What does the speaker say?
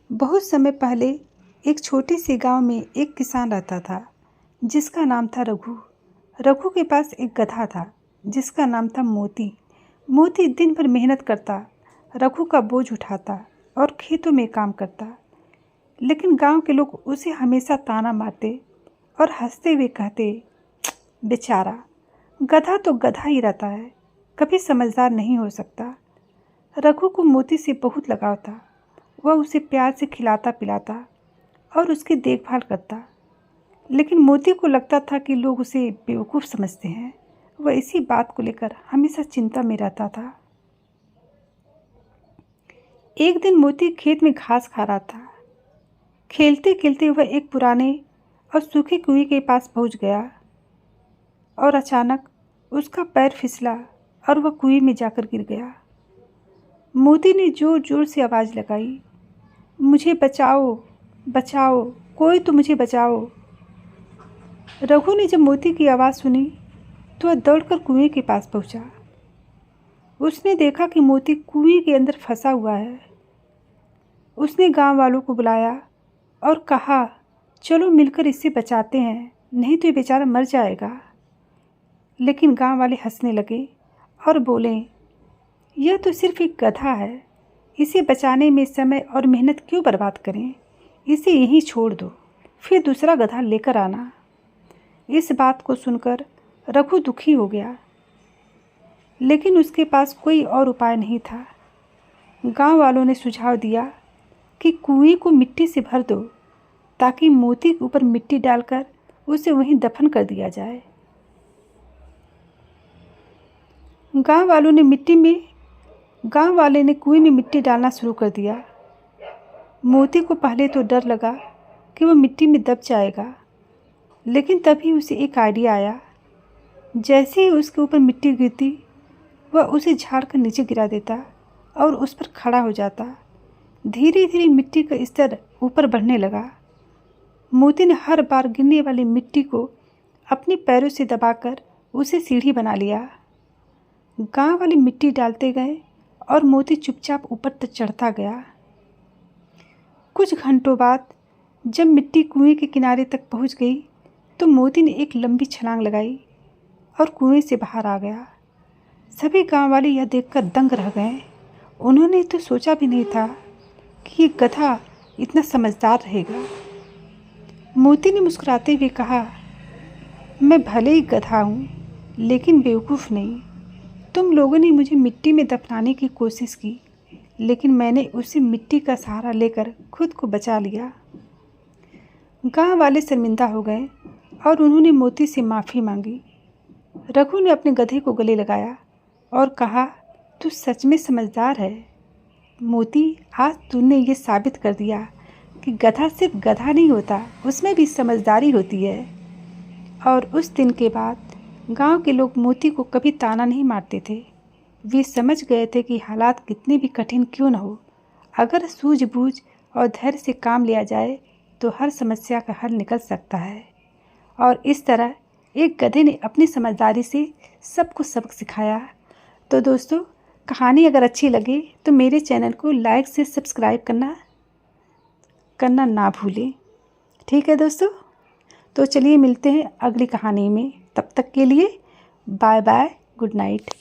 बहुत समय पहले एक छोटे से गांव में एक किसान रहता था जिसका नाम था रघु। रघु के पास एक गधा था जिसका नाम था मोती। मोती दिन भर मेहनत करता, रघु का बोझ उठाता और खेतों में काम करता। लेकिन गांव के लोग उसे हमेशा ताना मारते और हंसते हुए कहते, बेचारा गधा तो गधा ही रहता है, कभी समझदार नहीं हो सकता। रघु को मोती से बहुत लगाव था। वह उसे प्यार से खिलाता पिलाता और उसकी देखभाल करता। लेकिन मोती को लगता था कि लोग उसे बेवकूफ़ समझते हैं। वह इसी बात को लेकर हमेशा चिंता में रहता था। एक दिन मोती खेत में घास खा रहा था। खेलते खेलते वह एक पुराने और सूखे कुएं के पास पहुंच गया और अचानक उसका पैर फिसला और वह कुएं में जाकर गिर गया। मोती ने जोर जोर से आवाज़ लगाई, मुझे बचाओ बचाओ, कोई तो मुझे बचाओ। रघु ने जब मोती की आवाज़ सुनी तो वह दौड़कर कुएं के पास पहुंचा। उसने देखा कि मोती कुएं के अंदर फंसा हुआ है। उसने गांव वालों को बुलाया और कहा, चलो मिलकर इसे बचाते हैं, नहीं तो ये बेचारा मर जाएगा। लेकिन गांव वाले हंसने लगे और बोले, यह तो सिर्फ एक गधा है, इसे बचाने में समय और मेहनत क्यों बर्बाद करें, इसे यहीं छोड़ दो, फिर दूसरा गधा लेकर आना। इस बात को सुनकर रघु दुखी हो गया, लेकिन उसके पास कोई और उपाय नहीं था। गांव वालों ने सुझाव दिया कि कुएं को मिट्टी से भर दो ताकि मोती के ऊपर मिट्टी डालकर उसे वहीं दफन कर दिया जाए। गांव वाले ने कुएं में मिट्टी डालना शुरू कर दिया। मोती को पहले तो डर लगा कि वह मिट्टी में दब जाएगा, लेकिन तभी उसे एक आइडिया आया। जैसे ही उसके ऊपर मिट्टी गिरती, वह उसे झाड़ कर नीचे गिरा देता और उस पर खड़ा हो जाता। धीरे धीरे मिट्टी का स्तर ऊपर बढ़ने लगा। मोती ने हर बार गिरने वाली मिट्टी को अपने पैरों से दबाकर उसे सीढ़ी बना लिया। गांव वाले मिट्टी डालते गए और मोती चुपचाप ऊपर तक चढ़ता गया। कुछ घंटों बाद जब मिट्टी कुएं के किनारे तक पहुंच गई तो मोती ने एक लंबी छलांग लगाई और कुएं से बाहर आ गया। सभी गांव वाले यह देखकर दंग रह गए। उन्होंने तो सोचा भी नहीं था कि ये गधा इतना समझदार रहेगा। मोती ने मुस्कुराते हुए कहा, मैं भले ही गधा हूँ, लेकिन बेवकूफ़ नहीं। तुम लोगों ने मुझे मिट्टी में दफनाने की कोशिश की, लेकिन मैंने उसी मिट्टी का सहारा लेकर खुद को बचा लिया। गांव वाले शर्मिंदा हो गए और उन्होंने मोती से माफ़ी मांगी। रघु ने अपने गधे को गले लगाया और कहा, तू सच में समझदार है मोती। आज तूने ये साबित कर दिया कि गधा सिर्फ गधा नहीं होता, उसमें भी समझदारी होती है। और उस दिन के बाद गांव के लोग मोती को कभी ताना नहीं मारते थे। वे समझ गए थे कि हालात कितने भी कठिन क्यों न हो, अगर सूझबूझ और धैर्य से काम लिया जाए तो हर समस्या का हल निकल सकता है। और इस तरह एक गधे ने अपनी समझदारी से सबको सबक सिखाया। तो दोस्तों, कहानी अगर अच्छी लगे तो मेरे चैनल को लाइक से सब्सक्राइब करना ना भूलें। ठीक है दोस्तों, तो चलिए मिलते हैं अगली कहानी में। तब तक के लिए बाय बाय, गुड नाइट।